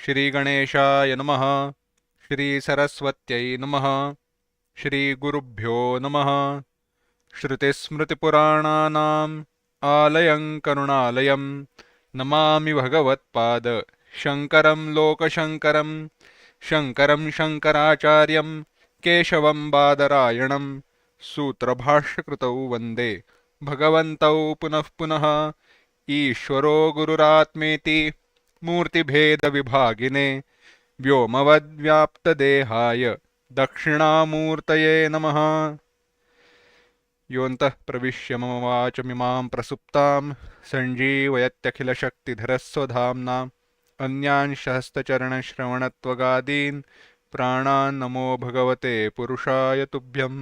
श्रीगणेशाय नमः। श्रीसरस्वत्यै नमः। श्रीगुरुभ्यो नमः। श्रुतिस्मृतिपुराणानाम् आलयं करुणालयं नमामि भगवत्पाद शङ्करं लोकशङ्करं। शङ्करं शङ्कराचार्यं केशवं बादरायणं सूत्रभाष्यकृतौ वन्दे भगवन्तौ पुनः पुनः। ईश्वरो गुरुरात्मेति मूर्तिभेदविभागिने व्योमवद्व्याप्तदेहाय दक्षिणामूर्तये नमः। योऽन्तः प्रविश्य मम वाचमिमां प्रसुप्तां सञ्जीवयत्यखिलशक्तिधरस्वधाम्ना अन्यांश हस्तचरणश्रवणत्वगादीन् प्राणान् नमो भगवते पुरुषाय तुभ्यम्।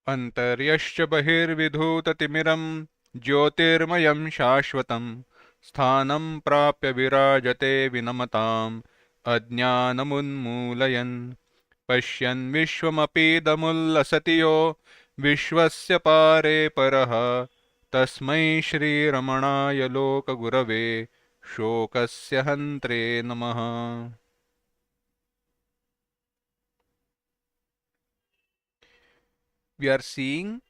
अन्तर्यश्च बहिर्विधूततिमिरं ज्योतिर्मयं शाश्वतं स्थानं प्राप्य विराजते विनमताम् अज्ञानमुन्मूलयन्। पश्यन् विश्वमपीदमुल्लसति यो विश्वस्य पारे परः तस्मै श्रीरमणाय लोकगुरवे शोकस्य हन्त्रे नमः। We are seeing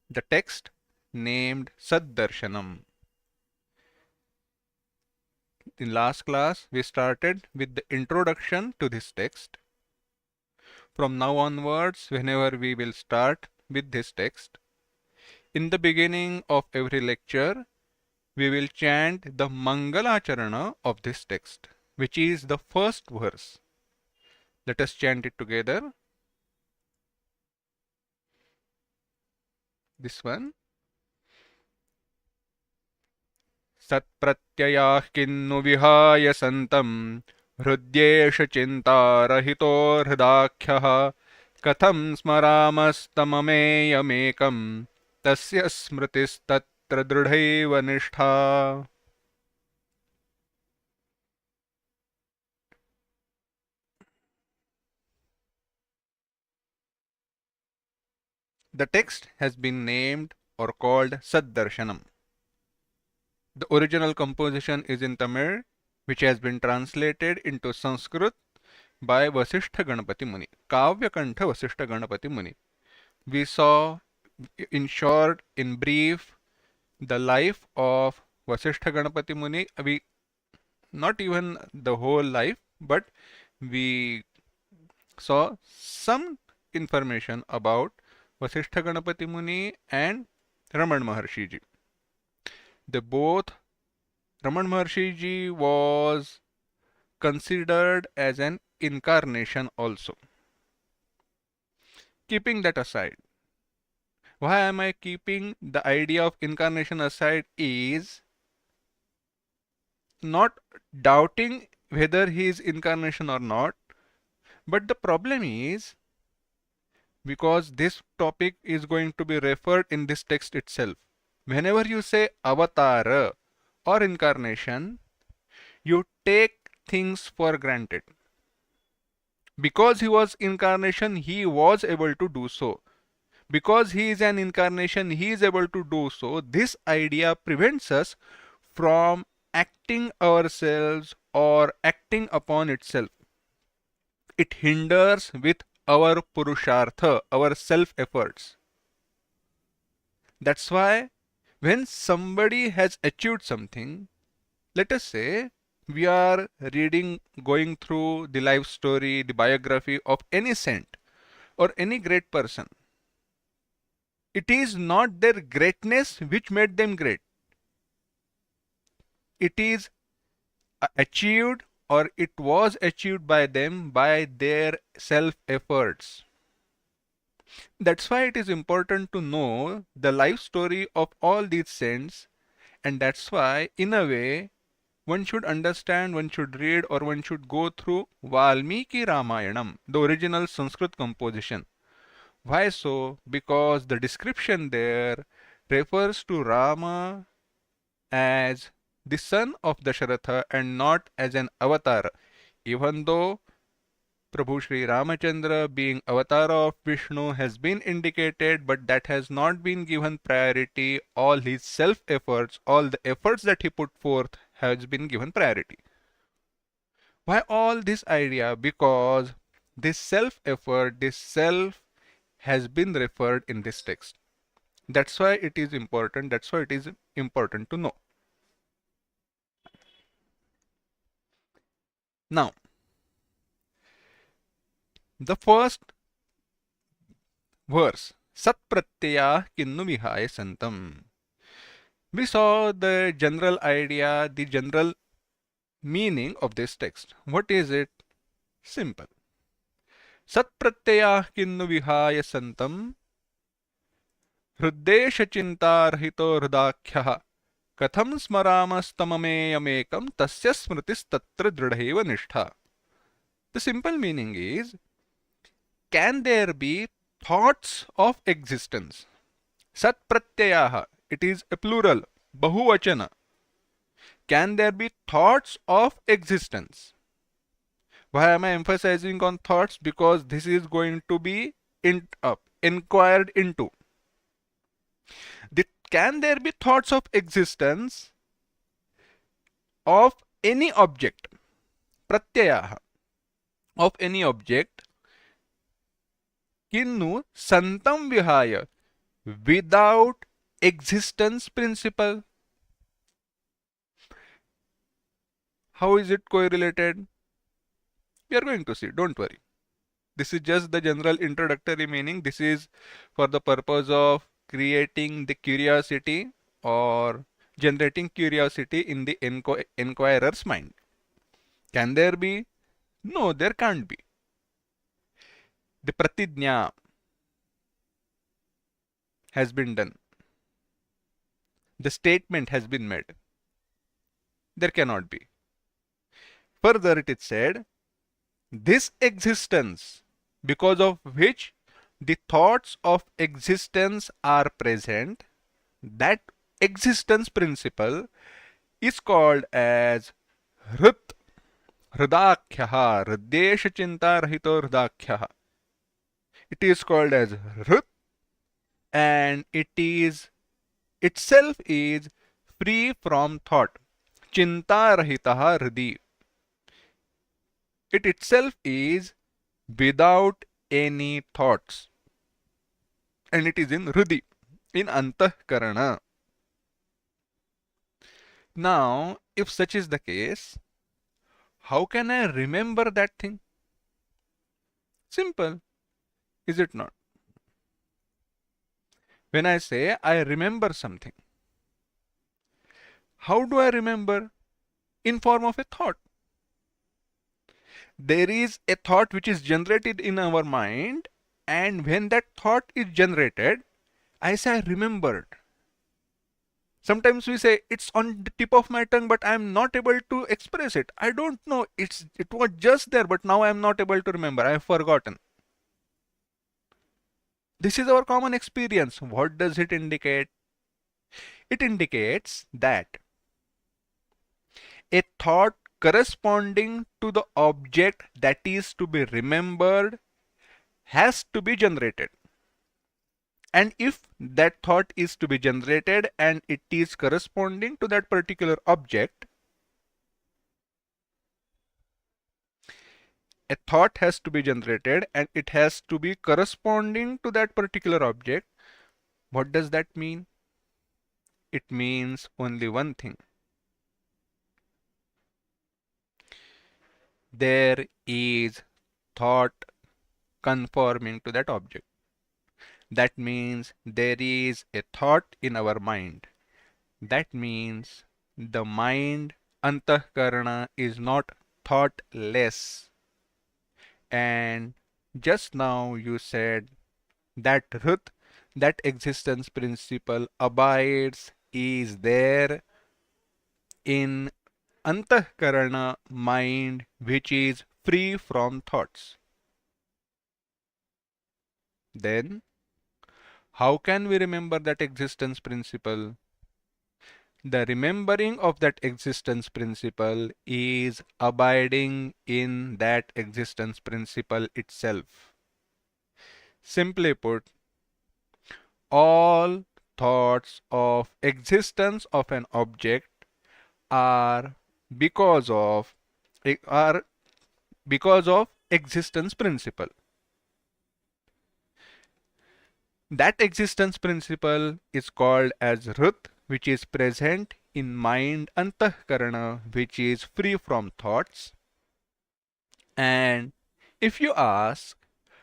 the text named Saddarshanam. In last class, we started with the introduction to this text. From now onwards, whenever we will start with this text, in the beginning of every lecture, we will chant the Mangalacharana of this text, which is the first verse. Let us chant it together. This one. सत्प्रत्ययाः किन्नु विहाय सन्तम् हृद्येष चिन्तारहितो हृदाख्यः कथं स्मरामस्तममेयमेकं तस्य स्मृतिस्तत्र दृढैव निष्ठा। The text has been named or called Saddarshanam. The original composition is in Tamil, which has been translated into Sanskrit by Vasishtha Ganapati Muni, Kavya Kantha Vasishtha Ganapati Muni. We saw, in short, in brief, the life of Vasishtha Ganapati Muni. We not even the whole life, but we saw some information about Vasishtha Ganapati Muni and Raman Maharshi Ji. They both, Raman Maharshi Ji was considered as an incarnation also. Keeping that aside, why am I keeping the idea of incarnation aside is not doubting whether he is incarnation or not, but the problem is because this topic is going to be referred in this text itself. Whenever you say avatar or incarnation, you take things for granted. Because he was incarnation, he was able to do so. Because he is an incarnation, he is able to do so. This idea prevents us from acting ourselves or acting upon itself. It hinders with our purushartha, our self-efforts. That's why when somebody has achieved something, let us say we are going through the life story, the biography of any saint or any great person. It is not their greatness which made them great. It is achieved, or it was achieved by them by their self-efforts. That's why it is important to know the life story of all these saints, and that's why, in a way, one should understand, one should read, or one should go through Valmiki Ramayanam, the original Sanskrit composition. Why so? Because the description there refers to Rama as the son of Dasharatha and not as an avatar, even though Prabhu Sri Ramachandra being avatar of Vishnu has been indicated, but that has not been given priority. All his self efforts, all the efforts that he put forth has been given priority. Why all this idea? Because this self effort, this self has been referred in this text. That's why it is important. That's why it is important to know. Now, the first verse, Sat Pratyaya Kinnu Vihaya Santam. We saw the general idea, the general meaning of this text. What is it? Simple. Sat Pratyaya Kinnu Vihaya Santam Hriddesha Chintarhito Hridakhyah Katham Smaramastamameyamekam Tasya Smritis Tatra Dridhaiva Nishtha. The simple meaning is, can there be thoughts of existence? Sat Pratyayaha, it is a plural, Bahuvachana. Can there be thoughts of existence? Why am I emphasizing on thoughts? Because this is going to be inquired into. Can there be thoughts of existence of any object? Pratyayaha, of any object. Kinnu santam vihaya, without existence principle. How is it correlated? We are going to see, don't worry. This is just the general introductory meaning. This is for the purpose of creating the curiosity or generating curiosity in the inquirer's mind. Can there be? No, there can't be. The pratijna has been done. The statement has been made. There cannot be. Further, it is said, this existence, because of which the thoughts of existence are present, that existence principle is called as Hrit, Hridakhyah, Hriddesha Chinta Rahito Hridakhyah. It is called as Hrit, and it is itself is free from thought. Chinta Rahitaha Hridi. It itself is without any thoughts. And it is in Hridi, in Antahkarana. Now, if such is the case, how can I remember that thing? Simple, is it not? When I say I remember something, how do I remember? In form of a thought. There is a thought which is generated in our mind, and when that thought is generated, I say I remembered. Sometimes we say it's on the tip of my tongue, but I am not able to express it. I don't know. It was just there, but now I am not able to remember. I have forgotten. This is our common experience. What does it indicate? It indicates that a thought corresponding to the object that is to be remembered has to be generated. And if that thought is to be generated and it is corresponding to that particular object, a thought has to be generated and it has to be corresponding to that particular object. What does that mean? It means only one thing. There is thought conforming to that object. That means there is a thought in our mind. That means the mind, antahkarana, is not thoughtless. And just now you said that Hrit, that existence principle abides, is there in antahkarana, mind, which is free from thoughts. Then how can we remember that existence principle? The remembering of that existence principle is abiding in that existence principle itself. Simply put, all thoughts of existence of an object are because of are because of existence principle. That existence principle is called as Rut, which is present in mind antahkarana, which is free from thoughts. And if you ask,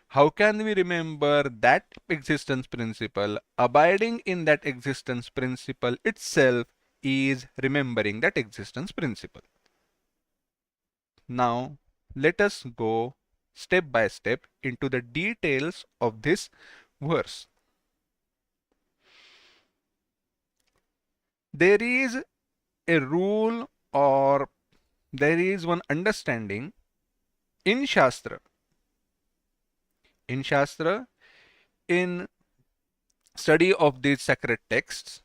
how can we remember that existence principle? Abiding in that existence principle itself is remembering that existence principle. Now, let us go step by step into the details of this verse. There is a rule, or there is one understanding in Shastra. In Shastra, in study of these sacred texts,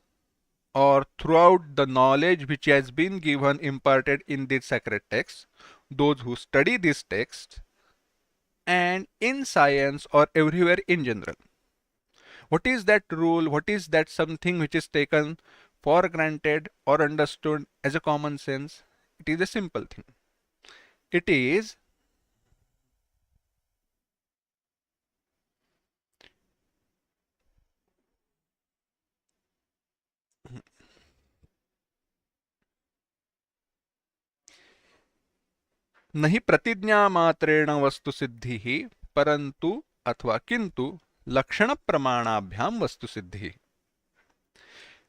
or throughout the knowledge which has been given imparted in these sacred texts, those who study these texts, and in science or everywhere in general. What is that rule? What is that something which is taken for granted or understood as a common sense? It is a simple thing. It is नहि प्रतिज्ञामात्रेण वस्तुसिद्धिः परन्तु अथवा किन्तु लक्षणप्रमाणाभ्यां वस्तुसिद्धिः.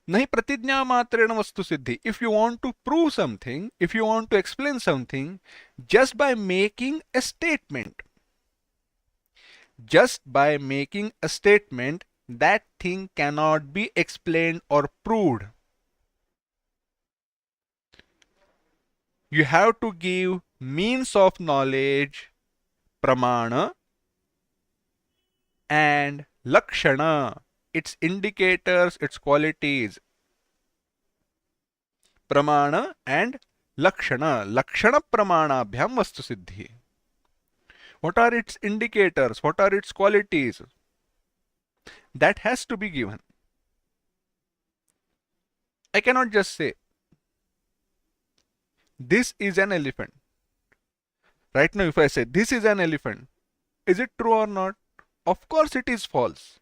नहीं प्रतिज्ञामात्रेण वस्तुसिद्धि. If you want to prove something, if you want to explain something, just by making a statement, that thing cannot be explained or proved. You have to give means of knowledge, pramana, and lakshana, its indicators, its qualities. Pramana and lakshana. Lakshana pramanabhyam vastu siddhi. What are its indicators? What are its qualities? That has to be given. I cannot just say, this is an elephant. Right now, if I say, this is an elephant, is it true or not? Of course, it is false.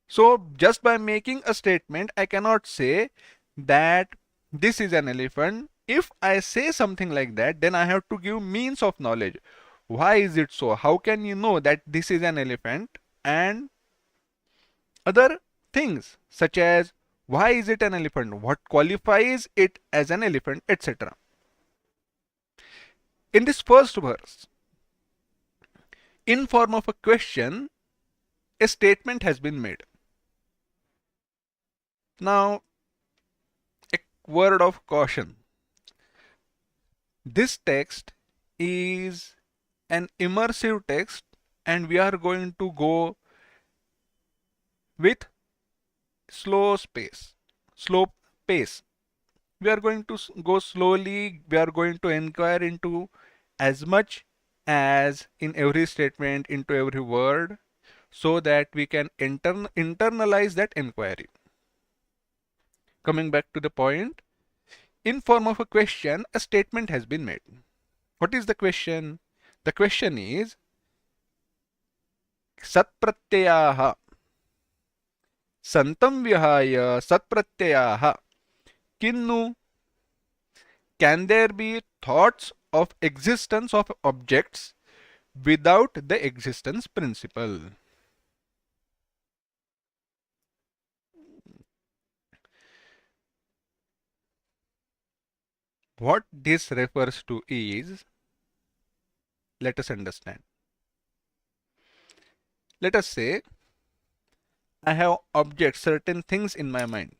So, just by making a statement, I cannot say that this is an elephant. If I say something like that, then I have to give means of knowledge. Why is it so? How can you know that this is an elephant? And other things such as, why is it an elephant? What qualifies it as an elephant, etc. In this first verse, in form of a question, a statement has been made. Now, a word of caution. This text is an immersive text, and we are going to go with slow pace. We are going to go slowly. We are going to inquire into as much as in every statement, into every word, so that we can internalize that inquiry. Coming back to the point, in form of a question, a statement has been made. What is the question? The question is, Satpratyaha. Santam vihaya Satpratyaha. Kinnu. Can there be thoughts of existence of objects without the existence principle? What this refers to is, let us understand. Let us say I have objects, certain things in my mind.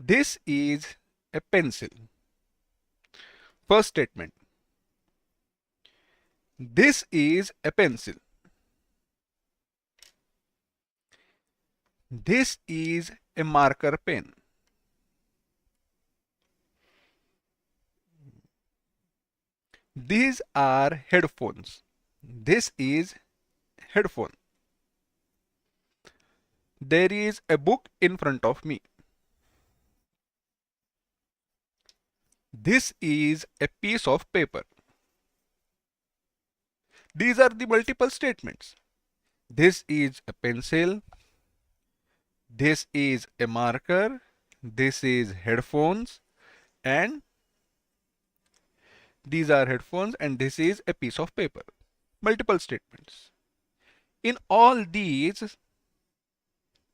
This is a pencil. First statement. This is a pencil. This is a marker pen. These are headphones. This is headphone. There is a book in front of me. This is a piece of paper. These are the multiple statements. This is a pencil. This is a marker. This is headphones. And these are headphones and this is a piece of paper. Multiple statements. In all these,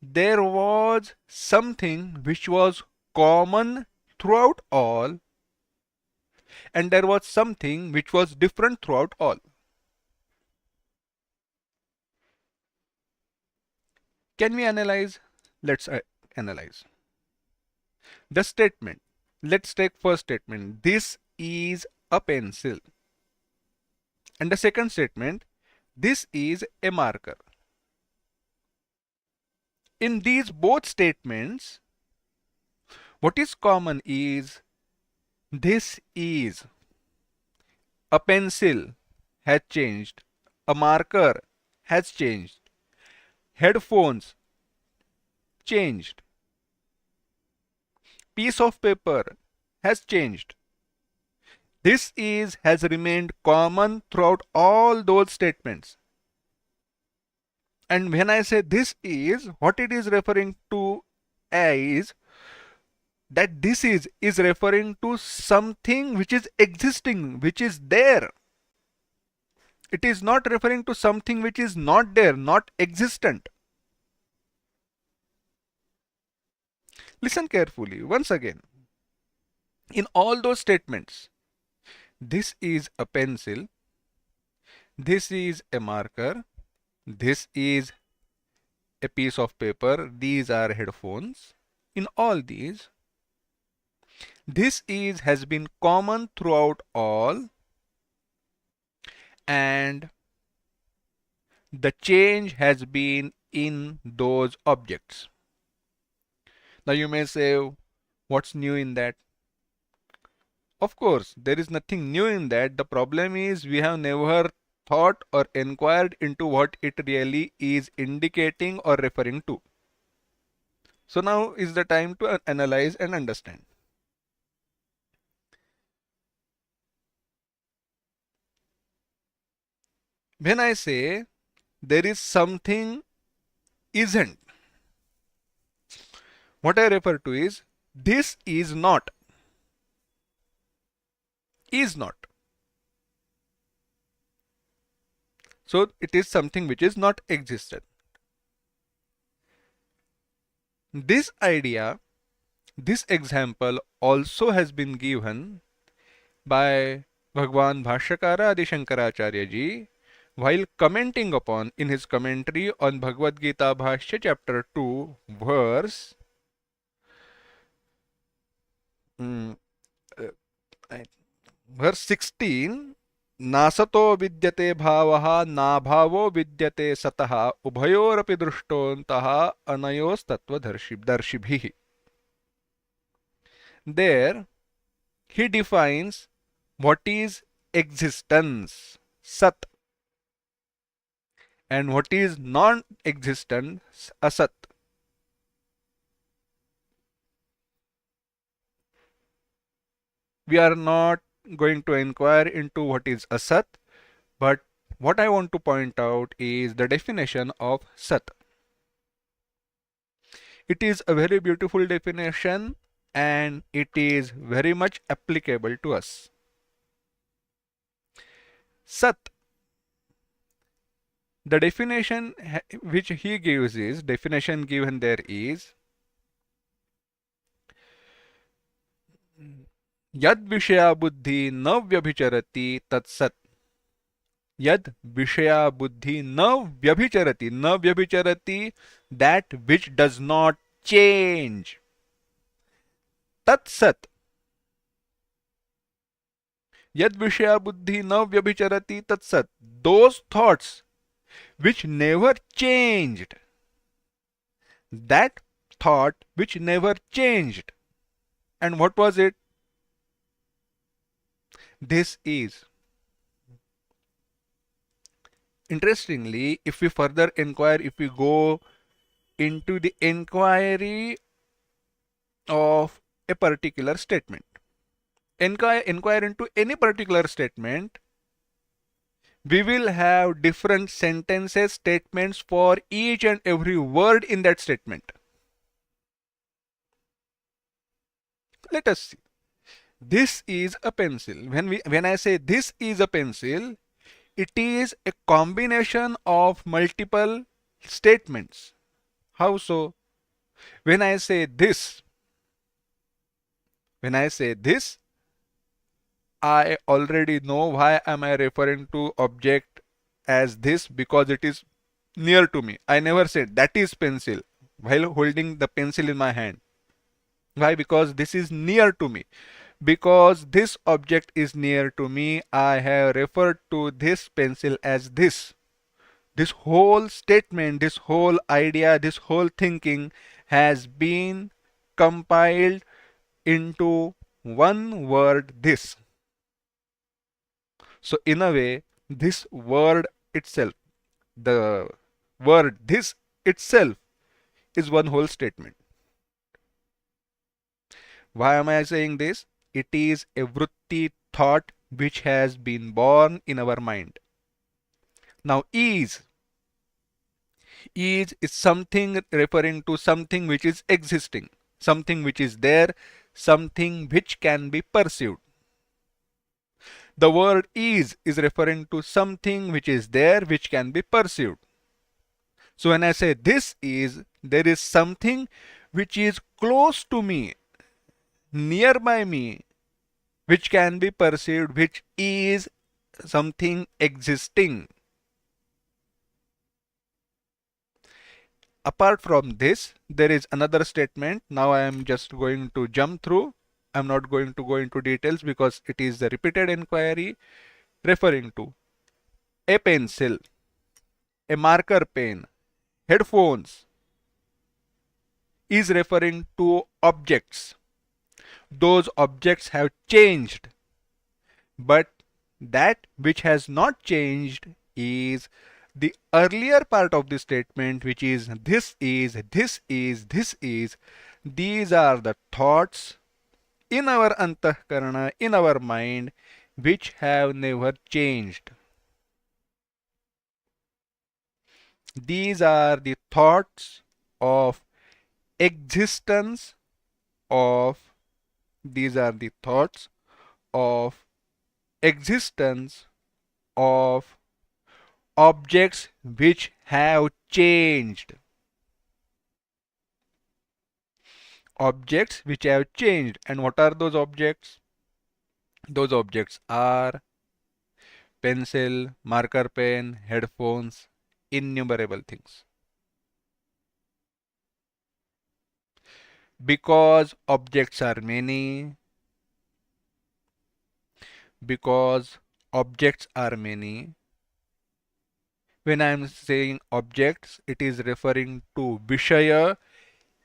there was something which was common throughout all, and there was something which was different throughout all. Can we analyze? Let's analyze. The statement. Let's take first statement. This is a pencil. And the second statement. This is a marker. In these both statements, what is common is this is a pencil has changed, a marker has changed, headphones changed, piece of paper has changed. This is has remained common throughout all those statements. And when I say this is, what it is referring to is that this is referring to something which is existing, which is there. It is not referring to something which is not there, not existent. Listen carefully once again. In all those statements, this is a pencil, this is a marker, this is a piece of paper, these are headphones. In all these, this is has been common throughout all, and the change has been in those objects. Now you may say, what's new in that? Of course, there is nothing new in that. The problem is we have never thought or inquired into what it really is indicating or referring to. So now is the time to analyze and understand. When I say there is something isn't, what I refer to is this is not. Is not. So it is something which is not existent. This idea, this example also has been given by Bhagwan Bhashyakara Adi Shankaracharya ji while commenting upon in his commentary on Bhagavad Gita Bhashya chapter 2 verse verse 16. नासतो विद्यते भावः नाभावो विद्यते सतः उभयोरपि दृष्टोऽन्तः अनयोस्तत्त्वदर्शिभिः. There he defines what is existence, sat, and what is non-existence, asat. We are not going to inquire into what is asat, but what I want to point out is the definition of sat. It is a very beautiful definition and it is very much applicable to us. Sat, the definition which he gives is, definition given there is, यद विषया बुद्धि न व्यभिचरति तत्सत. यद विषया बुद्धि न व्यभिचरति, न व्यभिचरति, that which does not change. तत्सत. यद विषया बुद्धि न व्यभिचरति तत्सत. Those thoughts which never changed, That thought which never changed. And what was it? This is. Interestingly, if we further inquire, if we go into the inquiry of a particular statement, inquire into any particular statement, we will have different sentences, statements for each and every word in that statement. Let us see. This is a pencil. When I say this is a pencil, it is a combination of multiple statements. How so? When I say this, when I say this, I already know why am I referring to object as this, because it is near to me. I never said that is pencil while holding the pencil in my hand. Why? Because this is near to me. Because this object is near to me, I have referred to this pencil as this. This whole statement, this whole idea, this whole thinking has been compiled into one word, this. So in a way, this word itself, the word this itself is one whole statement. Why am I saying this? It is a vritti thought which has been born in our mind. Now is something referring to something which is existing, something which is there, something which can be perceived. The word is referring to something which is there, which can be perceived. So when I say this is, there is something which is close to me, nearby me, which can be perceived, which is something existing. Apart from this, there is another statement. Now I am just going to jump through. I'm not going to go into details because it is the repeated inquiry referring to a pencil, a marker pen, headphones is referring to objects. Those objects have changed, but that which has not changed is the earlier part of the statement, which is this is, this is, this is. These are the thoughts in our antahkarana, in our mind, which have never changed. These are the thoughts of existence of, these are the thoughts of existence of objects which have changed. Objects which have changed. And what are those objects? Those objects are pencil, marker pen, headphones, innumerable things. Because objects are many, because objects are many, when I am saying objects, it is referring to Vishaya,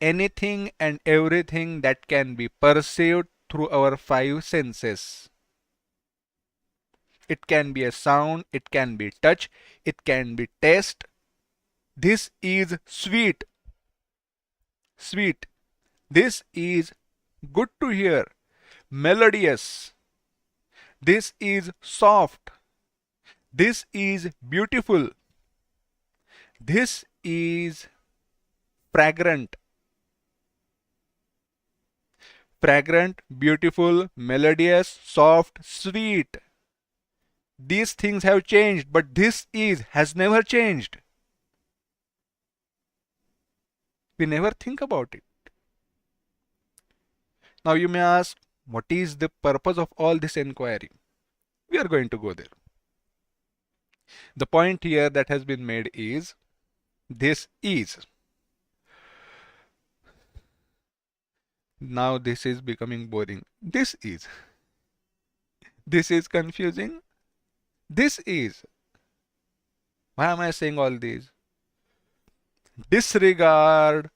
anything and everything that can be perceived through our five senses. It can be a sound, it can be touch, it can be taste. This is sweet. Sweet. This is good to hear. Melodious. This is soft. This is beautiful. This is fragrant. Fragrant, beautiful, melodious, soft, sweet. These things have changed, but this is has never changed. We never think about it. Now you may ask, what is the purpose of all this inquiry? We are going to go there. The point here that has been made is, this is. Now this is becoming boring. This is. This is confusing. This is. Why am I saying all these? Disregard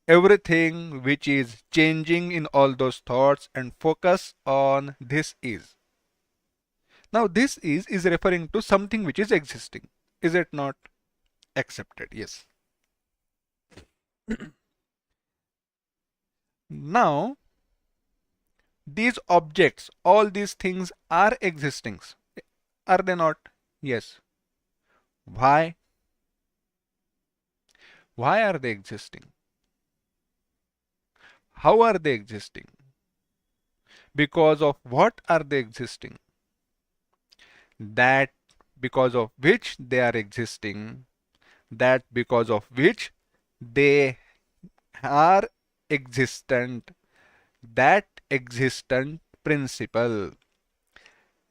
everything which is changing in all those thoughts and focus on this is. Now this is referring to something which is existing. Is it not? Accepted. Yes. Now these objects, all these things are existing. Are they not? Yes. Why? Why are they existing? How are they existing? Because of what are they existing? That because of which they are existing, that because of which they are existent, that existent principle,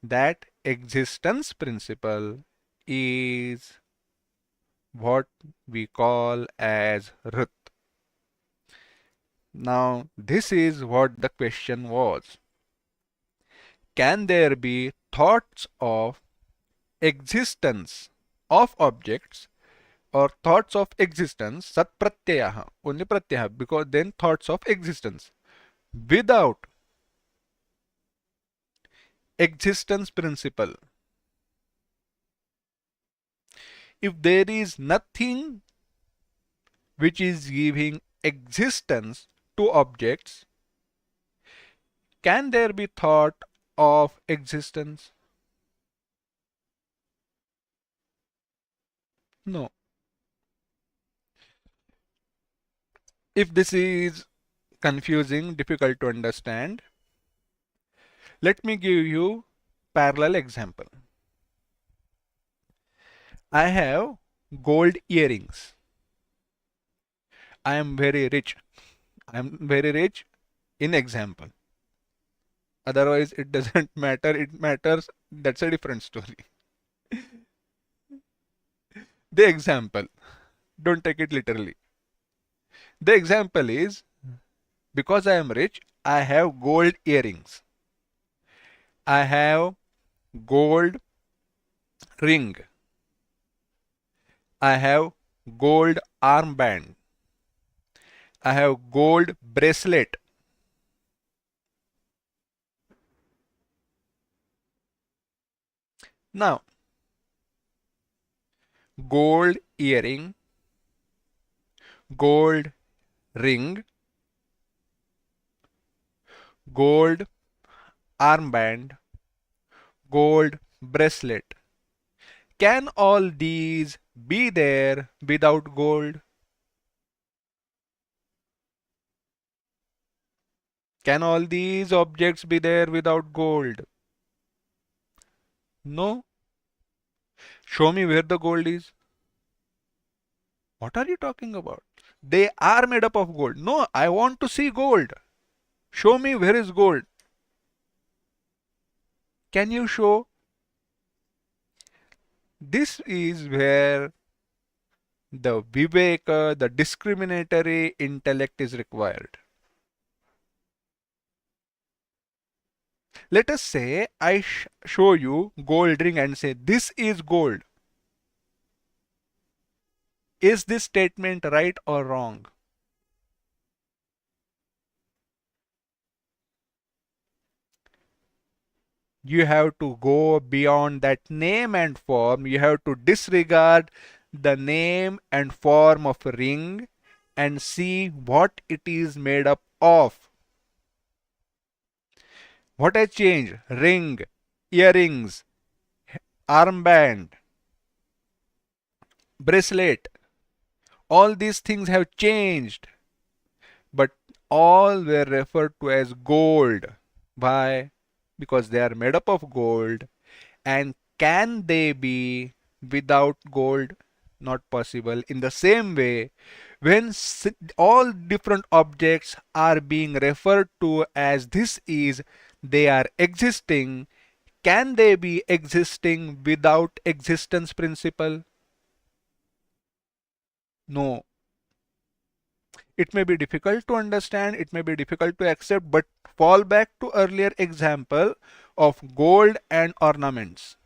that existence principle is what we call as Rut. Now, this is what the question was. Can there be thoughts of existence of objects or thoughts of existence, sat pratyaya, only pratyaya, because then thoughts of existence without existence principle? If there is nothing which is giving existence to objects, can there be thought of existence? No. If this is confusing, difficult to understand, let me give you parallel example. I have gold earrings. I am very rich. I am very rich in example. Otherwise, it doesn't matter. It matters. That's a different story. The example. Don't take it literally. The example is because I am rich, I have gold earrings. I have gold ring. I have gold armband. I have gold bracelet. Now, gold earring, gold ring, gold armband, gold bracelet. Can all these be there without gold? Can all these objects be there without gold? No. Show me where the gold is. What are you talking about? They are made up of gold. No, I want to see gold. Show me where is gold. Can you show? This is where the viveka, the discriminatory intellect is required. Let us say I show you gold ring and say this is gold. Is this statement right or wrong? You have to go beyond that name and form. You have to disregard the name and form of a ring and see what it is made up of. What has changed? Ring, earrings, armband, bracelet. All these things have changed, but all were referred to as gold. Why? Because they are made up of gold. And can they be without gold? Not possible. In the same way, when all different objects are being referred to as this is, they are existing. Can they be existing without existence principle? No. It may be difficult to understand, it may be difficult to accept, but fall back to earlier example of gold and ornaments.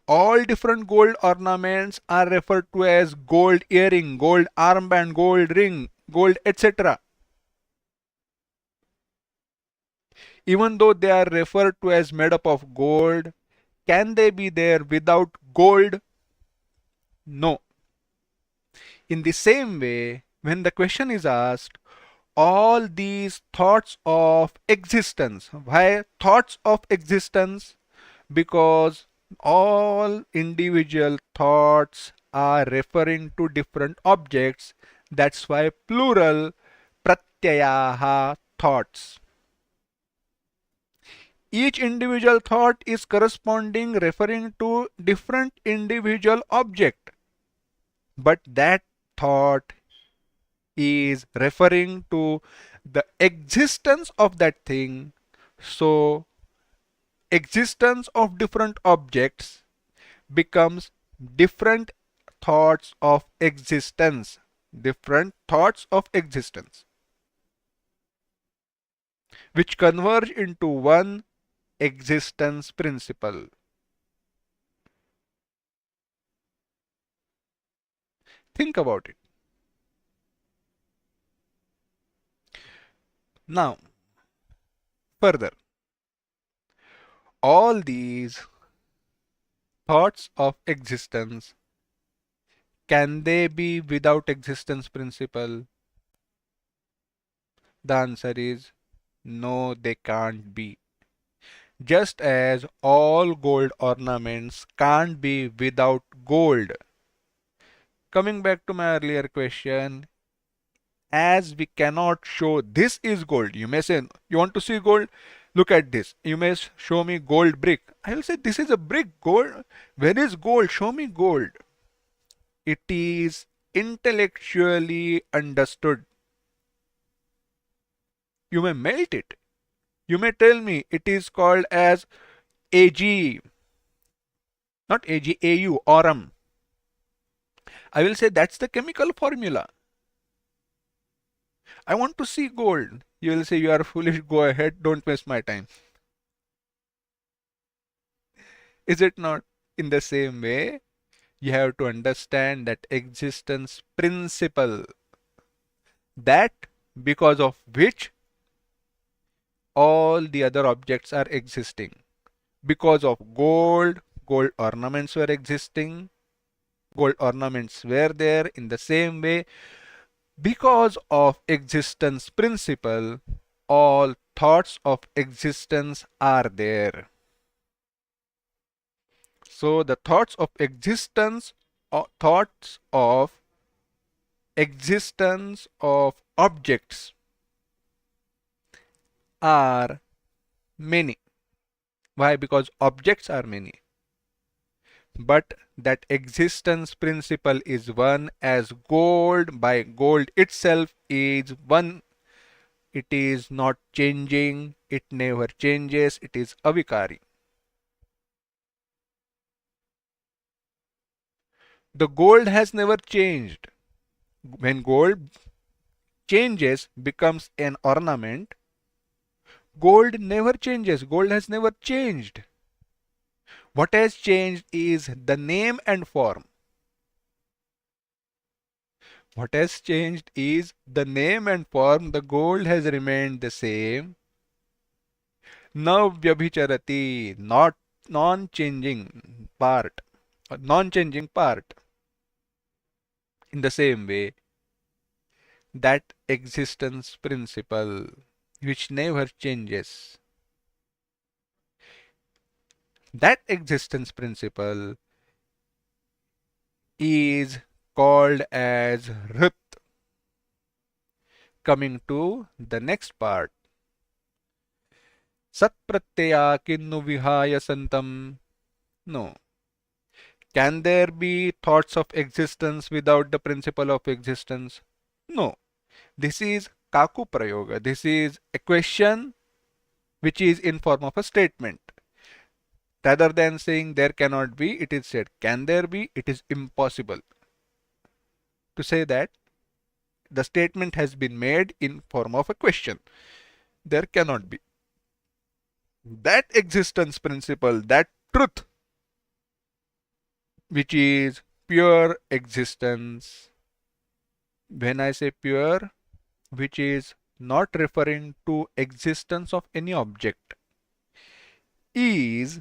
All different gold ornaments are referred to as gold earring, gold armband, gold ring, gold, etc. Even though they are referred to as made up of gold, can they be there without gold? No. In the same way, when the question is asked, all these thoughts of existence, why thoughts of existence? Because all individual thoughts are referring to different objects. That's why plural pratyayaha, thoughts. Each individual thought is corresponding referring to different individual object, but that thought is referring to the existence of that thing. So existence of different objects becomes different thoughts of existence. Different thoughts of existence, which converge into one existence principle. Think about it. Now, further, all these thoughts of existence, can they be without existence principle? The answer is no, they can't be. Just as all gold ornaments can't be without gold. Coming back to my earlier question, as we cannot show this is gold, you may say, you want to see gold? Look at this. You may show me gold brick. I will say, this is a brick, gold. Where is gold? Show me gold. It is intellectually understood. You may melt it. You may tell me it is called as AG, not AG, AU, aurum. I will say that's the chemical formula. I want to see gold. You will say you are foolish, go ahead, don't waste my time. Is it not? In the same way, you have to understand that existence principle, that because of which all the other objects are existing. Because of gold, gold ornaments were existing, gold ornaments were there. In the same way, because of existence principle, all thoughts of existence are there. So the thoughts of existence, or thoughts of existence of objects are many. Why? Because objects are many. But that existence principle is one, as gold by gold itself is one. It is not changing, it never changes, it is avikari. The gold has never changed. When gold changes, becomes an ornament, gold never changes, gold has never changed. What has changed is the name and form. What has changed is the name and form. The gold has remained the same. Now vyabhicharati, not non-changing part, non-changing part. In the same way, that existence principle which never changes, that existence principle is called as Rut. Coming to the next part. Sat pratyaya kinnu vihaya santam. No. Can there be thoughts of existence without the principle of existence? No. This is Kaku Prayoga. This is a question which is in form of a statement. Rather than saying there cannot be, it is said can there be? It is impossible to say that. The statement has been made in form of a question. There cannot be. That existence principle, that truth, which is pure existence. When I say pure, which is not referring to existence of any object, is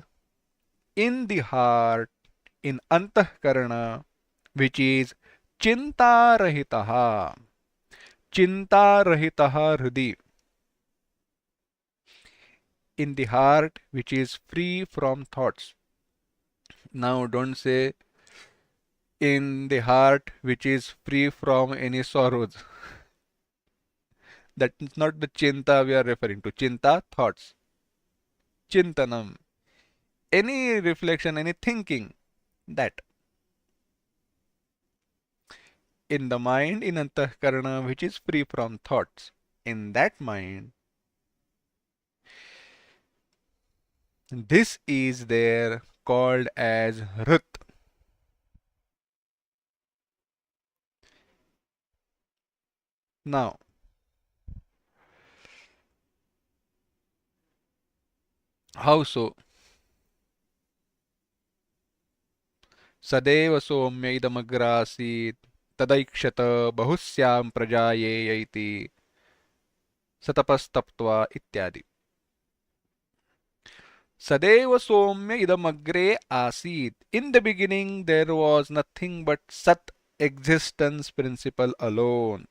in the heart, in antahkarana, which is chintarahitaha. Chintarahitaha hridi. In the heart, which is free from thoughts. Now don't say in the heart, which is free from any sorrows. That is not the chinta we are referring to. Chinta, thoughts. Chintanam. Any reflection, any thinking. That. In the mind, in antahkarana, which is free from thoughts. In that mind, this is there called as Rut. Now, how so? सदैव सौम्य इदमग्रासीत् तदैक्षत बहुस्यां प्रजायेयैति सतपस्तप्त्वा इत्यादि. Sadeva Somya idamagre asit. In the beginning, there was nothing but Sat, existence principle alone.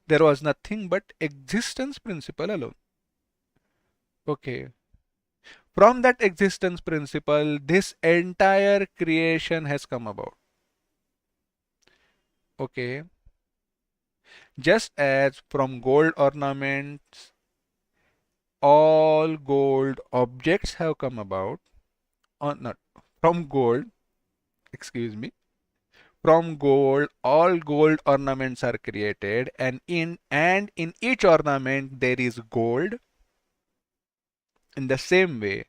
There was nothing but existence principle alone. Okay. From that existence principle, this entire creation has come about. Okay. Just as from gold ornaments, all gold objects have come about, or not, from gold, excuse me, from gold, all gold ornaments are created, and in each ornament there is gold. In the same way,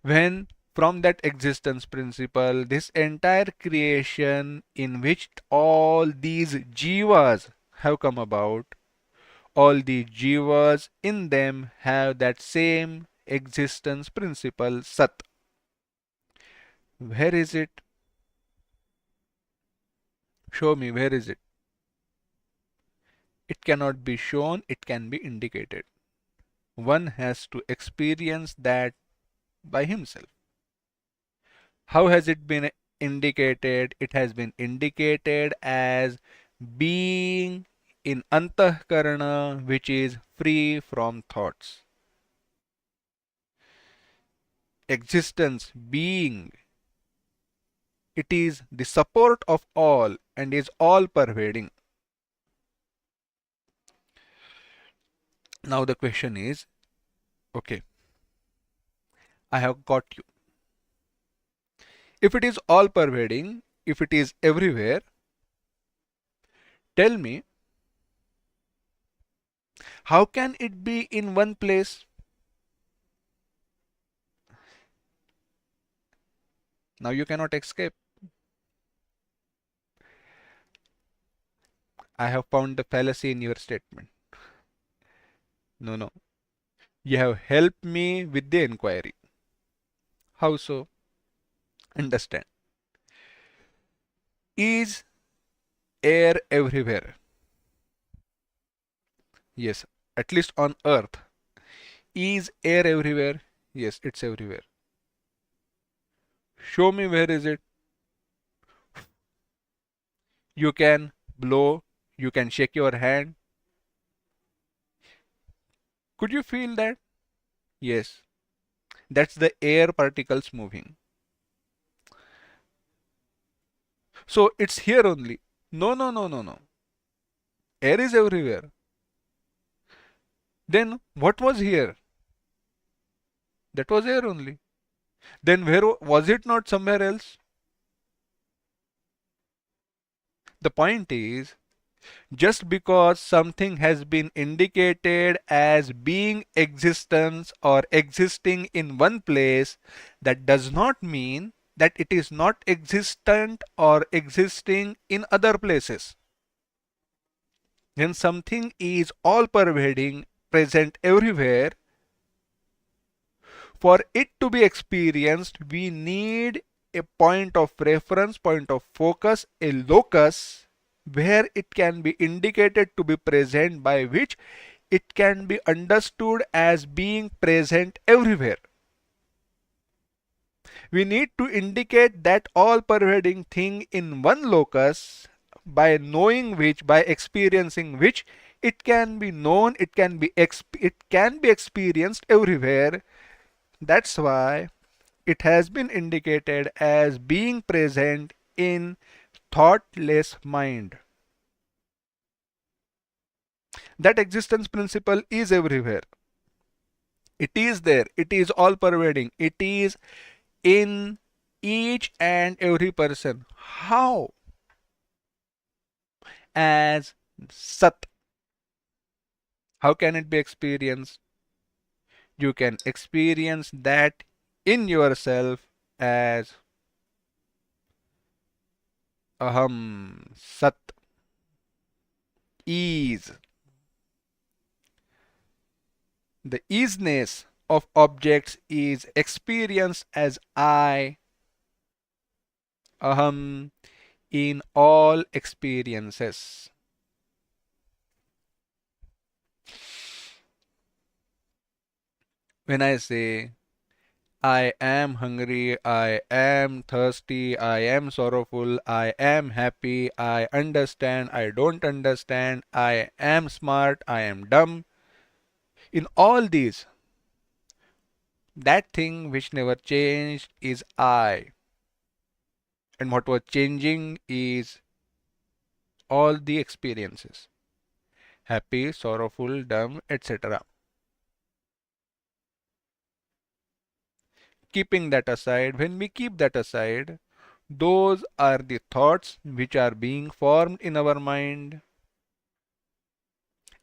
when from that existence principle, this entire creation in which all these jivas have come about, all the jivas in them have that same existence principle, Sat. Where is it? Show me, where is it? It cannot be shown, it can be indicated. One has to experience that by himself. How has it been indicated? It has been indicated as being in antahkarana, which is free from thoughts. Existence, being, it is the support of all and is all pervading. Now the question is, okay, I have got you. If it is all pervading, if it is everywhere, tell me, how can it be in one place? Now you cannot escape. I have found the fallacy in your statement. No, no. You have helped me with the inquiry. How so? Understand. Is air everywhere? Yes, at least on earth. Is air everywhere? Yes, it's everywhere. Show me, where is it? You can blow, you can shake your hand. Could you feel that? Yes, that's the air particles moving. So it's here only. No, no, no, no, no. Air is everywhere. Then what was here? That was air only. Then where was it not somewhere else? The point is, just because something has been indicated as being existence or existing in one place, that does not mean that it is not existent or existing in other places. When something is all pervading, present everywhere, for it to be experienced, we need a point of reference, point of focus, a locus where it can be indicated to be present, by which it can be understood as being present everywhere. We need to indicate that all pervading thing in one locus, by knowing which, by experiencing which, it can be known, it can be experienced everywhere. That's why it has been indicated as being present in thoughtless mind. That existence principle is everywhere. It is there. It is all pervading. It is in each and every person. How? As Sat. How can it be experienced? You can experience that in yourself as Aham Sat, ease. The easiness of objects is experienced as I, Aham, in all experiences. When I say I am hungry, I am thirsty, I am sorrowful, I am happy, I understand, I don't understand, I am smart, I am dumb. In all these, that thing which never changed is I. And what was changing is all the experiences, happy, sorrowful, dumb, etc. Keeping that aside, when we keep that aside, those are the thoughts which are being formed in our mind.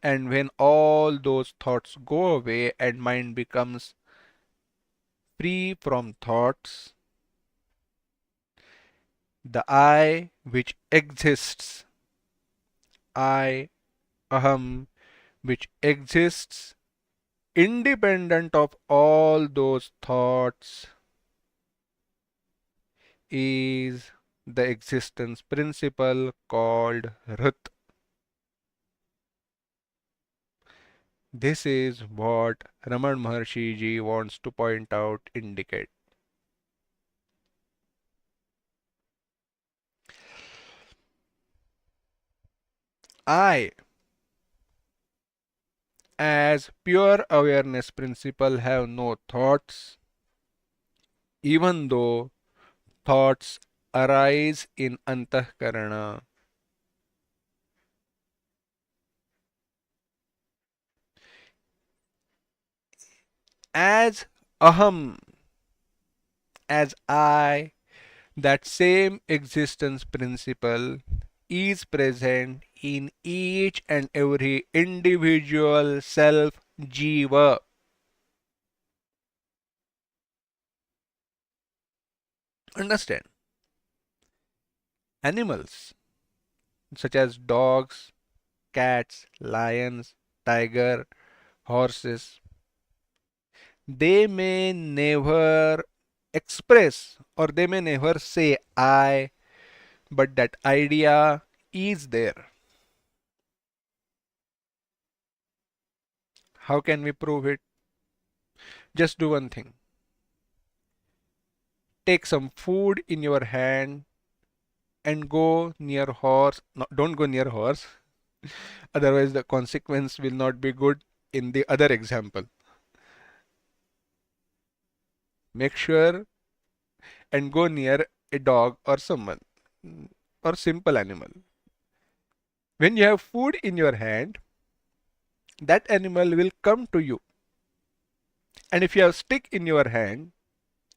And when all those thoughts go away and mind becomes free from thoughts, the I which exists, I, Aham, which exists independent of all those thoughts, is the existence principle called Rut. This is what Raman Maharshi ji wants to point out, indicate. I, as pure awareness principle, have no thoughts, even though thoughts arise in antahkarana. As aham, as I, that same existence principle is present in each and every individual self jiva. Understand? Animals such as dogs, cats, lions, tiger, horses, they may never express or they may never say I, but that idea is there. How can we prove it? Just do one thing. Take some food in your hand and go near horse. No, don't go near horse. Otherwise, the consequence will not be good in the other example. Make sure and go near a dog or someone or simple animal. When you have food in your hand, that animal will come to you. And if you have stick in your hand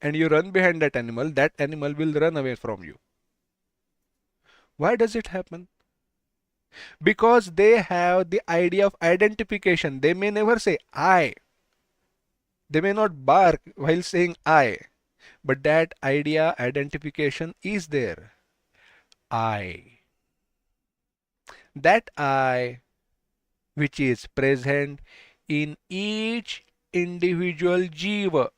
and you run behind that animal will run away from you. Why does it happen? Because they have the idea of identification. They may never say I. They may not bark while saying I. But that idea, identification is there. I. That I which is present in each individual jiva,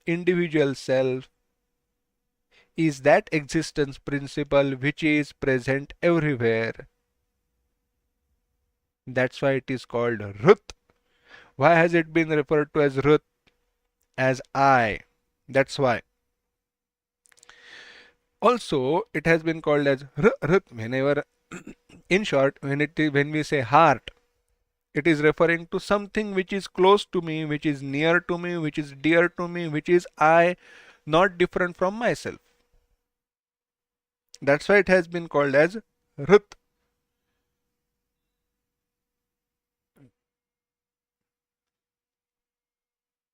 individual self, is that existence principle which is present everywhere. That's why it is called Rut. Why has it been referred to as Rut? As I. That's why. Also, it has been called as Rut whenever, in short, when we say heart, it is referring to something which is close to me, which is near to me, which is dear to me, which is I, not different from myself. That's why it has been called as Rut.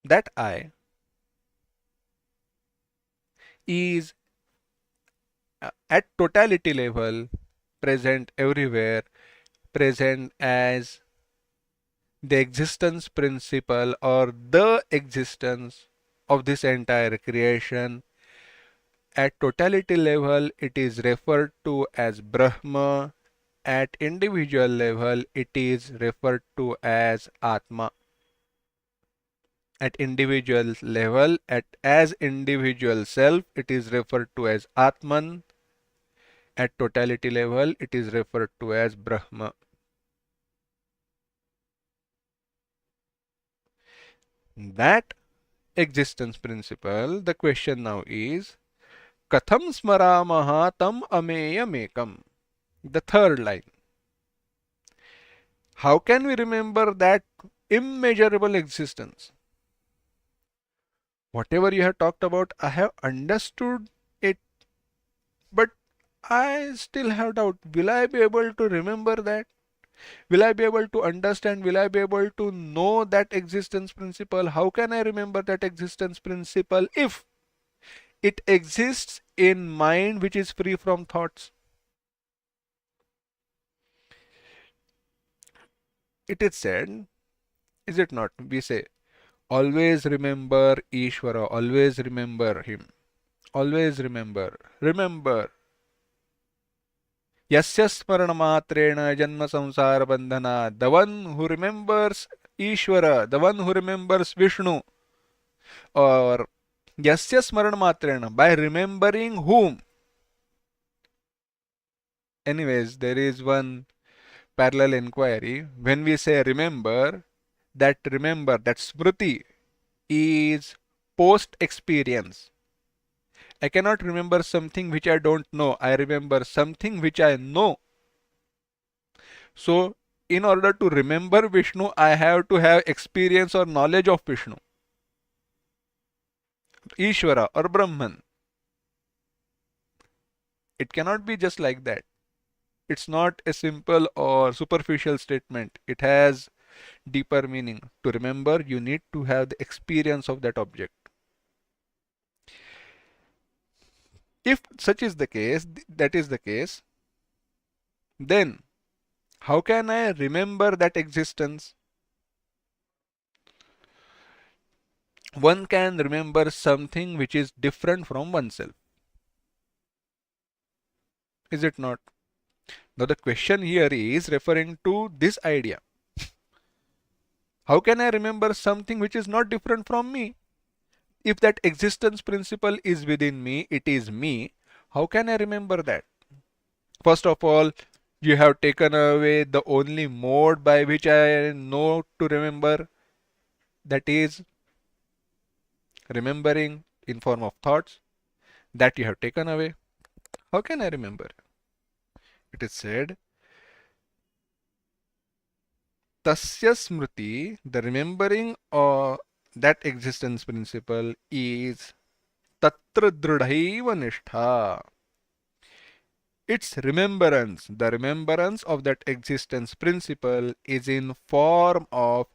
That I is at totality level present everywhere, present as the existence principle or the existence of this entire creation. At totality level, it is referred to as Brahma. At individual level, it is referred to as Atma. At individual level, as individual self, it is referred to as Atman. At totality level, it is referred to as Brahma. That existence principle, the question now is, Katham smaramaha tam ameyamekam. The third line. How can we remember that immeasurable existence? Whatever you have talked about, I have understood it, but I still have doubt. Will I be able to remember that? Will I be able to understand? Will I be able to know that existence principle? How can I remember that existence principle if it exists in mind which is free from thoughts? It is said, is it not? We say, always remember Ishvara, always remember him, always remember, remember. Yasya smarana matrena janma samsara bandhana. The one who remembers Ishvara, the one who remembers Vishnu, or Yasya smarana matrena, by remembering whom? Anyways, there is one parallel inquiry. When we say remember, that smriti is post experience. I cannot remember something which I don't know. I remember something which I know. So, in order to remember Vishnu, I have to have experience or knowledge of Vishnu, Ishvara or Brahman. It cannot be just like that. It's not a simple or superficial statement. It has deeper meaning. To remember, you need to have the experience of that object. If such is the case, that is the case, then how can I remember that existence? One can remember something which is different from oneself. Is it not? Now the question here is referring to this idea. How can I remember something which is not different from me? If that existence principle is within me, it is me, how can I remember that? First of all, you have taken away the only mode by which I know to remember, that is remembering in form of thoughts, that you have taken away. How can I remember? It is said, Tasya smriti, the remembering of that existence principle is tatra dridhaiva nishtha. Its remembrance, the remembrance of that existence principle is in form of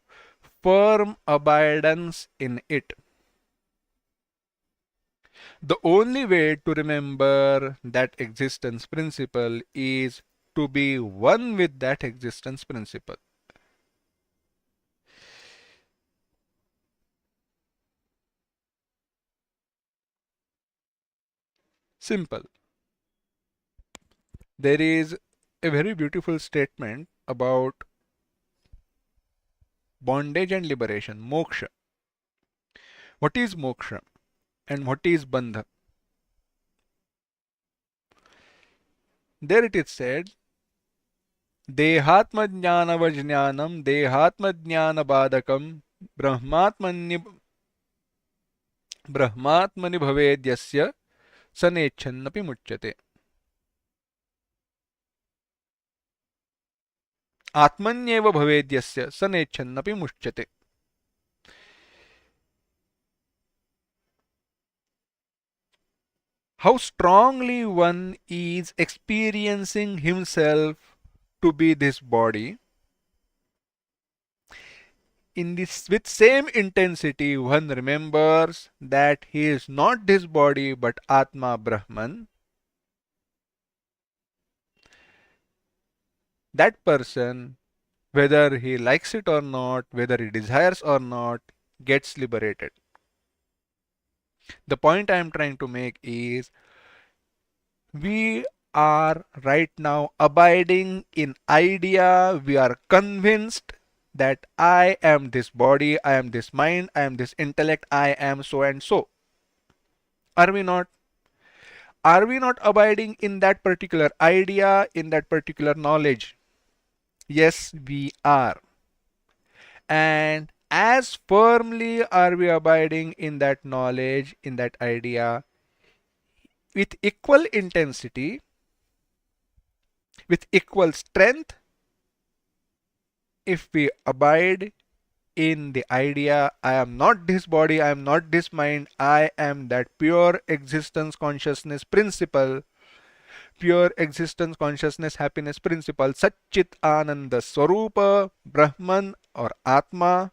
firm abidance in it. The only way to remember that existence principle is to be one with that existence principle. Simple. There is a very beautiful statement about bondage and liberation, moksha. What is moksha and what is bandha? There it is said देहात्मज्ञानवज्ञानं देहात्मज्ञानबाधकं ब्रह्मात्मनि ब्रह्मात्मनि भवेद्यस्य स नेच्छन्नपि मुच्यते. आत्मन्येव भवेद्यस्य स नेच्छन्नपि मुच्यते. How strongly one is experiencing himself to be this body, in this with same intensity one remembers that he is not this body but Atma Brahman. That person, whether he likes it or not, whether he desires or not, gets liberated. The point I am trying to make is we are right now abiding in idea. We are convinced that I am this body, I am this mind, I am this intellect, I am so and so. Are we not? Are we not abiding in that particular idea, in that particular knowledge? Yes, we are. And as firmly are we abiding in that knowledge, in that idea, with equal intensity, with equal strength, if we abide in the idea, I am not this body, I am not this mind, I am that pure existence consciousness principle, pure existence consciousness happiness principle, Satchit Ananda Swarupa, Brahman or Atma,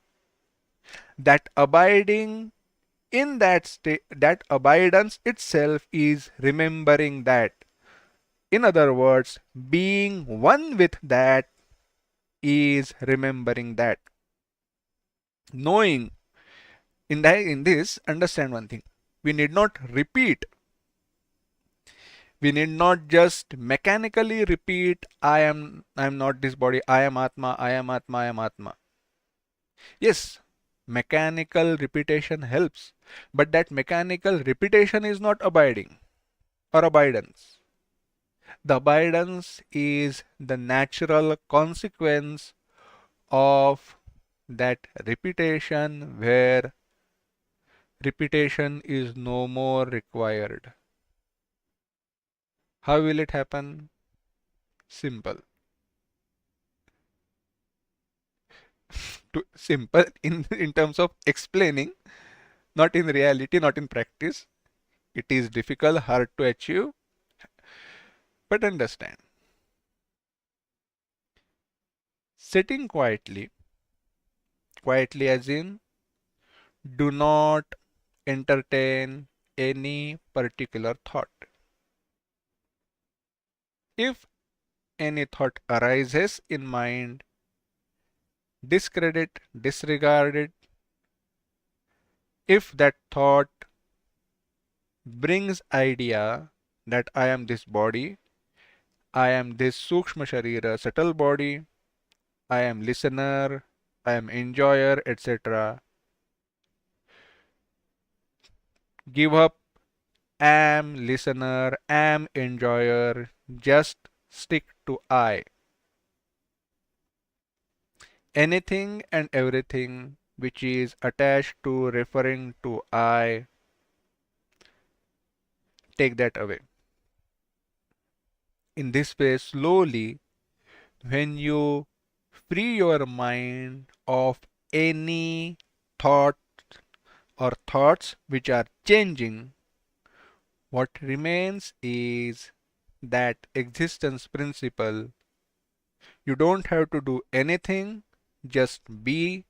that abiding in that state, that abidance itself is remembering that. In other words, being one with that is remembering that. Knowing in this, understand one thing. We need not repeat. We need not just mechanically repeat, I am not this body, I am Atma, I am Atma, I am Atma. Yes, mechanical repetition helps, but that mechanical repetition is not abiding or abidance. The abidance is the natural consequence of that repetition where repetition is no more required. How will it happen? Simple. Simple in terms of explaining, not in reality, not in practice. It is difficult, hard to achieve, but understand. Sitting quietly, quietly as in do not entertain any particular thought. If any thought arises in mind, discredit, disregard it. If that thought brings idea that I am this body, I am this Sukshma Sharira, subtle body, I am listener, I am enjoyer, etc. Give up am listener, am enjoyer, just stick to I. Anything and everything which is attached to referring to I, take that away. In this way, slowly, when you free your mind of any thought or thoughts which are changing, what remains is that existence principle. You don't have to do anything, just be.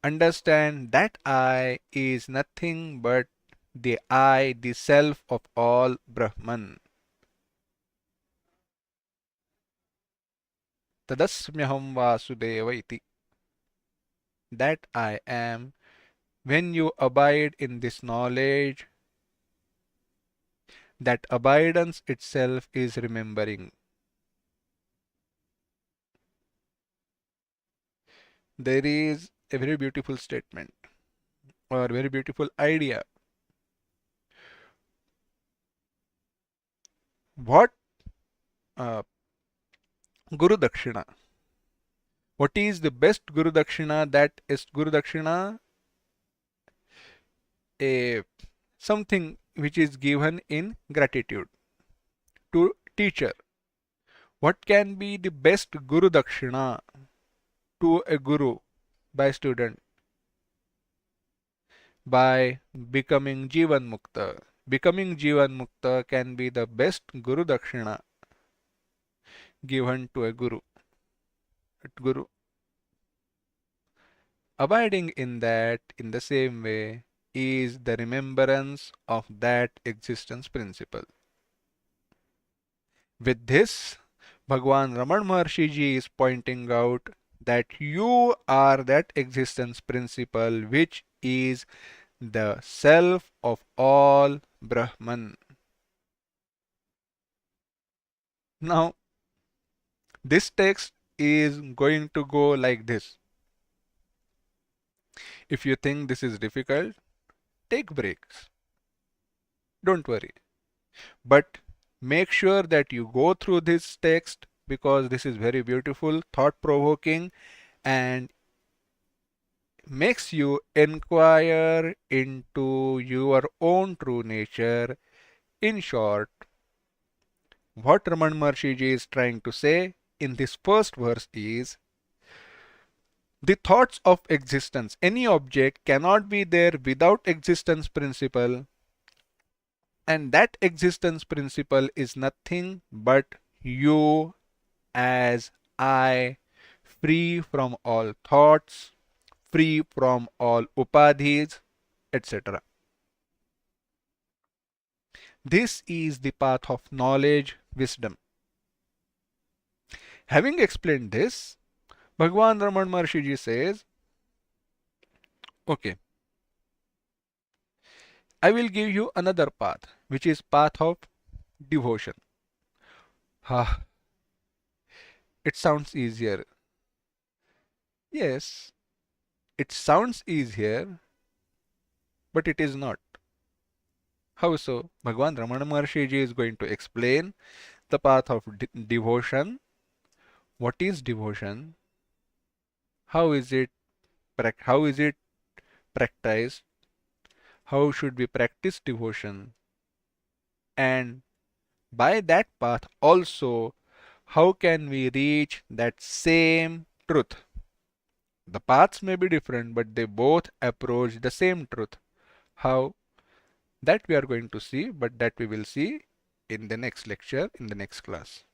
Understand that I is nothing but the I, the self of all Brahman. Tadasmyaham Vasudeva iti. That I am. When you abide in this knowledge, that abidance itself is remembering. There is a very beautiful statement or very beautiful idea. What uh, Guru Dakshina? What is the best Guru Dakshina? That is Guru Dakshina, a something which is given in gratitude to teacher. What can be the best Guru Dakshina to a guru by student? By becoming Jivan Mukta. Becoming Jivan Mukta can be the best Guru Dakshina given to a guru. Abiding in that in the same way is the remembrance of that existence principle. With this, Bhagwan Raman Maharshi Ji is pointing out that you are that existence principle which is the self of all Brahman. Now, this text is going to go like this. If you think this is difficult, take breaks. Don't worry. But make sure that you go through this text because this is very beautiful, thought provoking, and makes you inquire into your own true nature. In short, what Raman Maharshi Ji is trying to say in this first verse is the thoughts of existence. Any object cannot be there without existence principle, and that existence principle is nothing but you as I, free from all thoughts, free from all upadhis, etc. This is the path of knowledge, wisdom. Having explained this, Bhagwan Raman Maharshi Ji says, okay, I will give you another path, which is path of devotion. Ha, it sounds easier. Yes, it sounds easier, but it is not. How so? Bhagwan Ramana Maharshi Ji is going to explain the path of devotion. What is devotion? How is it practiced? How should we practice devotion? And by that path also, how can we reach that same truth? The paths may be different, but they both approach the same truth. How? That we are going to see, but that we will see in the next lecture, in the next class.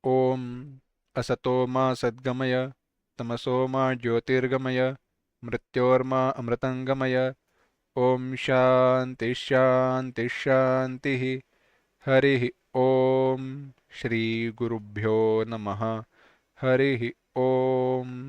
Om Asato Ma Sadgamaya Tamaso Ma Jyotirgamaya Mrityorma Amratangamaya Om Shanti Shanti Shanti Harihi Om Shri Gurubhyo Namaha Harihi Om